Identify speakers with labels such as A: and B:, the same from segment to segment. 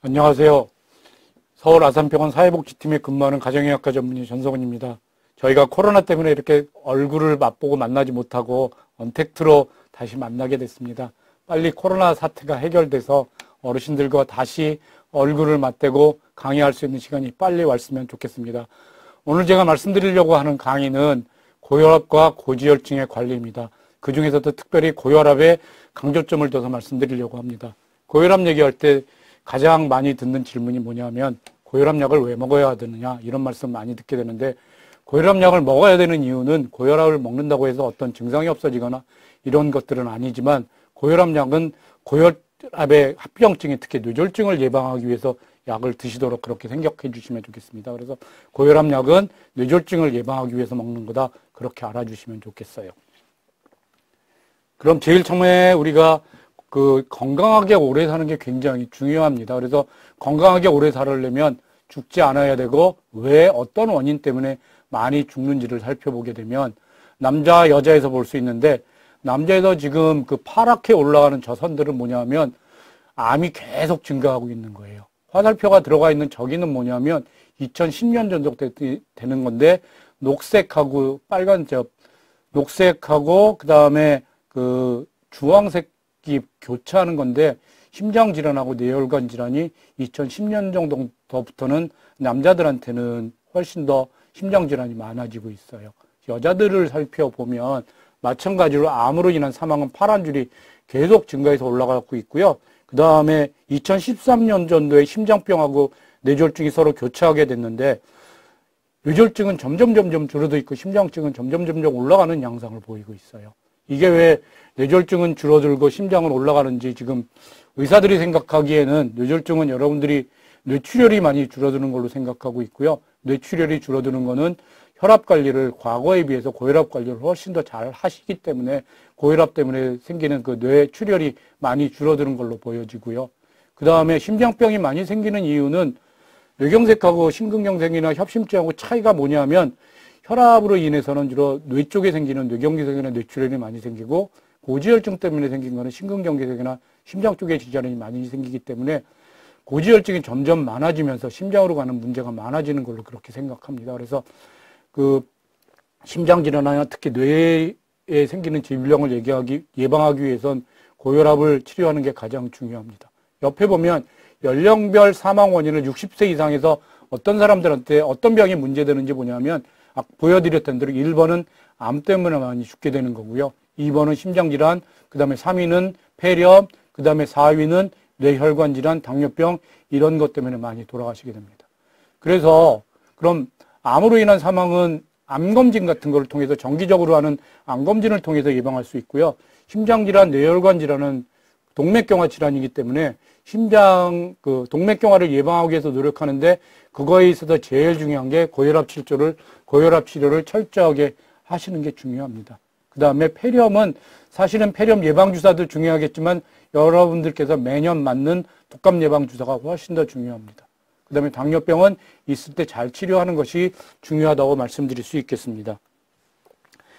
A: 안녕하세요. 서울 아산병원 사회복지팀에 근무하는 가정의학과 전문의 전성훈입니다. 저희가 코로나 때문에 이렇게 얼굴을 맛보고 만나지 못하고 언택트로 다시 만나게 됐습니다. 빨리 코로나 사태가 해결돼서 어르신들과 다시 얼굴을 맞대고 강의할 수 있는 시간이 빨리 왔으면 좋겠습니다. 오늘 제가 말씀드리려고 하는 강의는 고혈압과 고지혈증의 관리입니다. 그 중에서도 특별히 고혈압에 강조점을 둬서 말씀드리려고 합니다. 고혈압 얘기할 때 가장 많이 듣는 질문이 뭐냐면 고혈압약을 왜 먹어야 되느냐 이런 말씀 많이 듣게 되는데, 고혈압약을 먹어야 되는 이유는 고혈압을 먹는다고 해서 어떤 증상이 없어지거나 이런 것들은 아니지만, 고혈압약은 고혈압의 합병증에 특히 뇌졸중을 예방하기 위해서 약을 드시도록 그렇게 생각해 주시면 좋겠습니다. 그래서 고혈압약은 뇌졸중을 예방하기 위해서 먹는 거다, 그렇게 알아주시면 좋겠어요. 그럼 제일 처음에 우리가 건강하게 오래 사는 게 굉장히 중요합니다. 그래서 건강하게 오래 살려면 죽지 않아야 되고, 왜 어떤 원인 때문에 많이 죽는지를 살펴보게 되면 남자, 여자에서 볼 수 있는데, 남자에서 지금 파랗게 올라가는 저 선들은 뭐냐면 암이 계속 증가하고 있는 거예요. 화살표가 들어가 있는 저기는 뭐냐면 2010년 정도 되는 건데, 녹색하고 빨간색, 녹색하고 그 다음에 주황색 교차하는 건데, 심장질환하고 뇌혈관 질환이 2010년 정도부터는 남자들한테는 훨씬 더 심장질환이 많아지고 있어요. 여자들을 살펴보면 마찬가지로 암으로 인한 사망은 파란 줄이 계속 증가해서 올라가고 있고요. 그 다음에 2013년 정도에 심장병하고 뇌졸중이 서로 교차하게 됐는데, 뇌졸중은 점점 줄어들고 있고 심장증은 점점 올라가는 양상을 보이고 있어요. 이게 왜 뇌졸중은 줄어들고 심장은 올라가는지, 지금 의사들이 생각하기에는 뇌졸중은 여러분들이 뇌출혈이 많이 줄어드는 걸로 생각하고 있고요. 뇌출혈이 줄어드는 거는 혈압 관리를 과거에 비해서 고혈압 관리를 훨씬 더 잘 하시기 때문에 고혈압 때문에 생기는 뇌출혈이 많이 줄어드는 걸로 보여지고요. 그 다음에 심장병이 많이 생기는 이유는 뇌경색하고 심근경색이나 협심증하고 차이가 뭐냐면, 혈압으로 인해서는 주로 뇌 쪽에 생기는 뇌경색이나 뇌출혈이 많이 생기고, 고지혈증 때문에 생긴 거는 심근경색이나 심장 쪽에 질환이 많이 생기기 때문에 고지혈증이 점점 많아지면서 심장으로 가는 문제가 많아지는 걸로 그렇게 생각합니다. 그래서 심장질환이나 특히 뇌에 생기는 질병을 예방하기 위해선 고혈압을 치료하는 게 가장 중요합니다. 옆에 보면 연령별 사망 원인을 60세 이상에서 어떤 사람들한테 어떤 병이 문제되는지 뭐냐면, 보여드렸던 대로 1번은 암 때문에 많이 죽게 되는 거고요. 2번은 심장질환, 그 다음에 3위는 폐렴, 그 다음에 4위는 뇌혈관 질환, 당뇨병, 이런 것 때문에 많이 돌아가시게 됩니다. 그래서 그럼 암으로 인한 사망은 암검진 같은 걸 통해서, 정기적으로 하는 암검진을 통해서 예방할 수 있고요. 심장질환, 뇌혈관 질환은 동맥경화 질환이기 때문에 동맥경화를 예방하기 위해서 노력하는데, 그거에 있어서 제일 중요한 게 고혈압 치료를 철저하게 하시는 게 중요합니다. 그 다음에 폐렴은 사실은 폐렴 예방주사도 중요하겠지만, 여러분들께서 매년 맞는 독감 예방주사가 훨씬 더 중요합니다. 그 다음에 당뇨병은 있을 때 잘 치료하는 것이 중요하다고 말씀드릴 수 있겠습니다.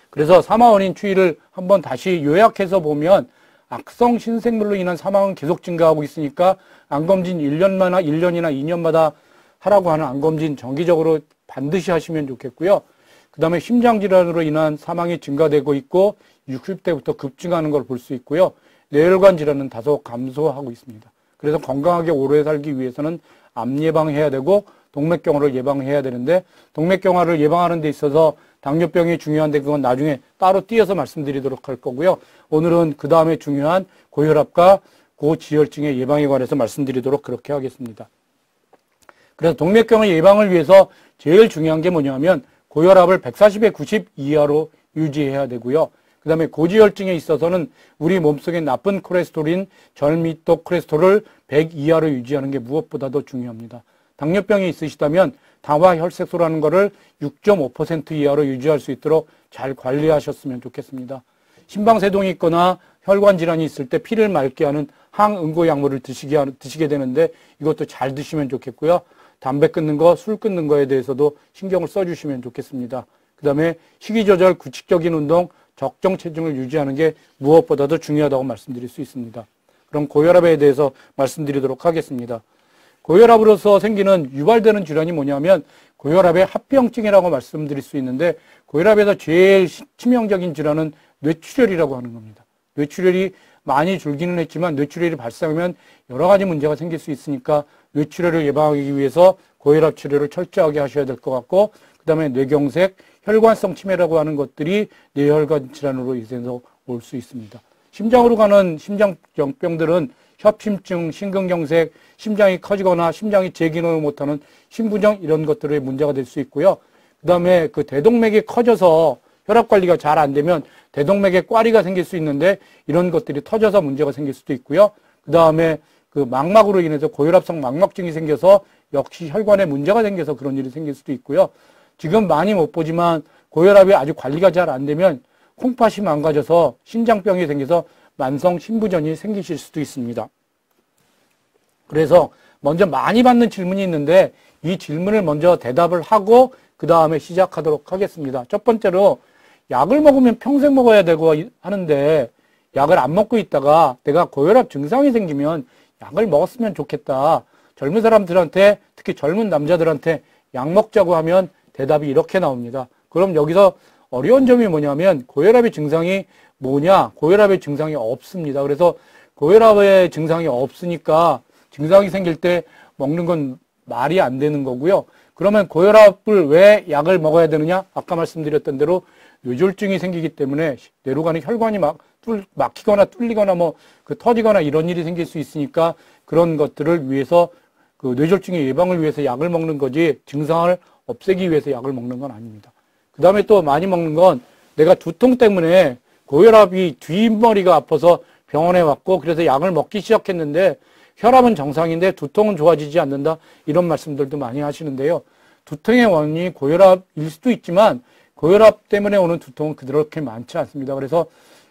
A: 그래서 사망 원인 추이를 한번 다시 요약해서 보면, 악성 신생물로 인한 사망은 계속 증가하고 있으니까 암검진 1년이나 2년마다 하라고 하는 암검진 정기적으로 반드시 하시면 좋겠고요. 그 다음에 심장질환으로 인한 사망이 증가되고 있고 60대부터 급증하는 걸 볼 수 있고요. 뇌혈관 질환은 다소 감소하고 있습니다. 그래서 건강하게 오래 살기 위해서는 암 예방해야 되고 동맥경화를 예방해야 되는데, 동맥경화를 예방하는 데 있어서 당뇨병이 중요한데 그건 나중에 따로 띄어서 말씀드리도록 할 거고요. 오늘은 그 다음에 중요한 고혈압과 고지혈증의 예방에 관해서 말씀드리도록 그렇게 하겠습니다. 그래서 동맥경화 예방을 위해서 제일 중요한 게 뭐냐면, 고혈압을 140에 90 이하로 유지해야 되고요. 그 다음에 고지혈증에 있어서는 우리 몸속에 나쁜 콜레스테롤인 절미도 콜레스테롤을 100 이하로 유지하는 게 무엇보다도 중요합니다. 당뇨병이 있으시다면 당화혈색소라는 거를 6.5% 이하로 유지할 수 있도록 잘 관리하셨으면 좋겠습니다. 심방세동이 있거나 혈관 질환이 있을 때 피를 맑게 하는 항응고 약물을 드시게 되는데, 이것도 잘 드시면 좋겠고요. 담배 끊는 거, 술 끊는 거에 대해서도 신경을 써주시면 좋겠습니다. 그 다음에 식이 조절, 규칙적인 운동, 적정 체중을 유지하는 게 무엇보다도 중요하다고 말씀드릴 수 있습니다. 그럼 고혈압에 대해서 말씀드리도록 하겠습니다. 고혈압으로서 생기는 유발되는 질환이 뭐냐면 고혈압의 합병증이라고 말씀드릴 수 있는데 고혈압에서 제일 치명적인 질환은 뇌출혈이라고 하는 겁니다. 뇌출혈이 많이 줄기는 했지만 뇌출혈이 발생하면 여러 가지 문제가 생길 수 있으니까 뇌출혈을 예방하기 위해서 고혈압 치료를 철저하게 하셔야 될 것 같고 그 다음에 뇌경색, 혈관성 치매라고 하는 것들이 뇌혈관 질환으로 인해서 올 수 있습니다. 심장으로 가는 심장병들은 협심증, 심근경색, 심장이 커지거나 심장이 제기능을 못하는 심부정 이런 것들의 문제가 될 수 있고요. 그 다음에 그 대동맥이 커져서 혈압 관리가 잘 안 되면 대동맥에 꽈리가 생길 수 있는데 이런 것들이 터져서 문제가 생길 수도 있고요. 그 다음에 그 망막으로 인해서 고혈압성 망막증이 생겨서 역시 혈관에 문제가 생겨서 그런 일이 생길 수도 있고요. 지금 많이 못 보지만 고혈압이 아주 관리가 잘 안 되면 콩팥이 망가져서 신장병이 생겨서 만성 신부전이 생기실 수도 있습니다. 그래서 먼저 많이 받는 질문이 있는데 이 질문을 먼저 대답을 하고 그 다음에 시작하도록 하겠습니다. 첫 번째로 약을 먹으면 평생 먹어야 되고 하는데 약을 안 먹고 있다가 내가 고혈압 증상이 생기면 약을 먹었으면 좋겠다. 젊은 사람들한테 특히 젊은 남자들한테 약 먹자고 하면 대답이 이렇게 나옵니다. 그럼 여기서 어려운 점이 뭐냐면 고혈압의 증상이 뭐냐? 고혈압의 증상이 없습니다. 그래서 고혈압의 증상이 없으니까 증상이 생길 때 먹는 건 말이 안 되는 거고요. 그러면 고혈압을 왜 약을 먹어야 되느냐? 아까 말씀드렸던 대로 뇌졸중이 생기기 때문에 뇌로 가는 혈관이 막히거나 뚫리거나 터지거나 이런 일이 생길 수 있으니까 그런 것들을 위해서 그 뇌졸중의 예방을 위해서 약을 먹는 거지 증상을 없애기 위해서 약을 먹는 건 아닙니다. 그 다음에 또 많이 먹는 건 내가 두통 때문에 고혈압이 뒷머리가 아파서 병원에 왔고 그래서 약을 먹기 시작했는데 혈압은 정상인데 두통은 좋아지지 않는다 이런 말씀들도 많이 하시는데요. 두통의 원인이 고혈압일 수도 있지만 고혈압 때문에 오는 두통은 그렇게 많지 않습니다. 그래서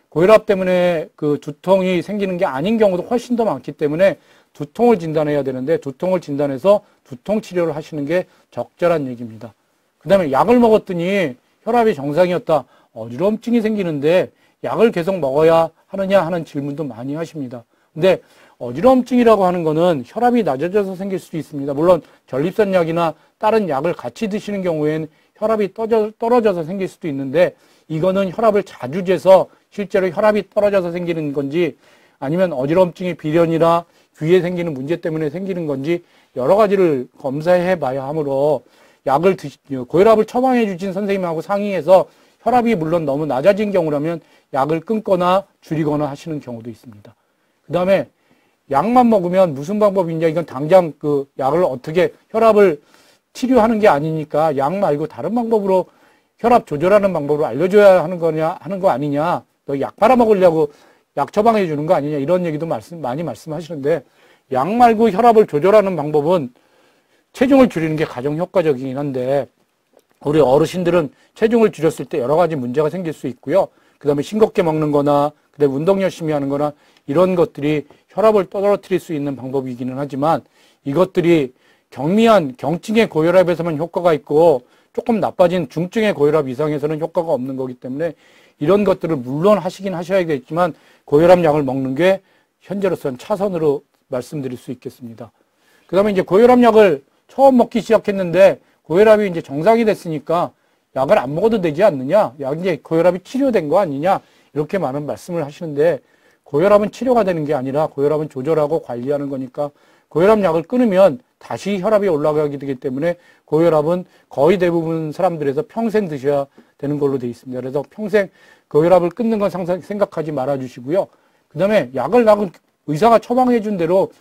A: 고혈압 때문에 그 두통이 생기는 게 아닌 경우도 훨씬 더 많기 때문에 두통을 진단해야 되는데 두통을 진단해서 두통 치료를 하시는 게 적절한 얘기입니다. 그 다음에 약을 먹었더니 혈압이 정상이었다. 어지럼증이 생기는데 약을 계속 먹어야 하느냐 하는 질문도 많이 하십니다. 근데 어지럼증이라고 하는 거는 혈압이 낮아져서 생길 수도 있습니다. 물론 전립선 약이나 다른 약을 같이 드시는 경우에는 혈압이 떨어져서 생길 수도 있는데 이거는 혈압을 자주 재서 실제로 혈압이 떨어져서 생기는 건지 아니면 어지럼증이 비련이나 귀에 생기는 문제 때문에 생기는 건지 여러 가지를 검사해 봐야 하므로 고혈압을 처방해 주신 선생님하고 상의해서 혈압이 물론 너무 낮아진 경우라면 약을 끊거나 줄이거나 하시는 경우도 있습니다. 그 다음에 약만 먹으면 무슨 방법이냐 이건 당장 그 약을 어떻게 혈압을 치료하는 게 아니니까 약 말고 다른 방법으로 혈압 조절하는 방법을 알려줘야 하는 거 아니냐 너 약 팔아먹으려고 약 처방해 주는 거 아니냐 이런 얘기도 많이 말씀하시는데 약 말고 혈압을 조절하는 방법은 체중을 줄이는 게 가장 효과적이긴 한데 우리 어르신들은 체중을 줄였을 때 여러 가지 문제가 생길 수 있고요. 그 다음에 싱겁게 먹는 거나 그다음에 운동 열심히 하는 거나 이런 것들이 혈압을 떨어뜨릴 수 있는 방법이기는 하지만 이것들이 경미한 경증의 고혈압에서만 효과가 있고 조금 나빠진 중증의 고혈압 이상에서는 효과가 없는 거기 때문에 이런 것들을 물론 하시긴 하셔야겠지만 고혈압 약을 먹는 게 현재로서는 차선으로 말씀드릴 수 있겠습니다. 그 다음에 이제 고혈압 약을 처음 먹기 시작했는데 고혈압이 이제 정상이 됐으니까 약을 안 먹어도 되지 않느냐? 이제 고혈압이 치료된 거 아니냐? 이렇게 많은 말씀을 하시는데 고혈압은 치료가 되는 게 아니라 고혈압은 조절하고 관리하는 거니까 고혈압 약을 끊으면 다시 혈압이 올라가게 되기 때문에 고혈압은 거의 대부분 사람들에서 평생 드셔야 되는 걸로 되어 있습니다. 그래서 평생 고혈압을 끊는 건 생각하지 말아 주시고요. 그 다음에 약을 의사가 처방해 준 대로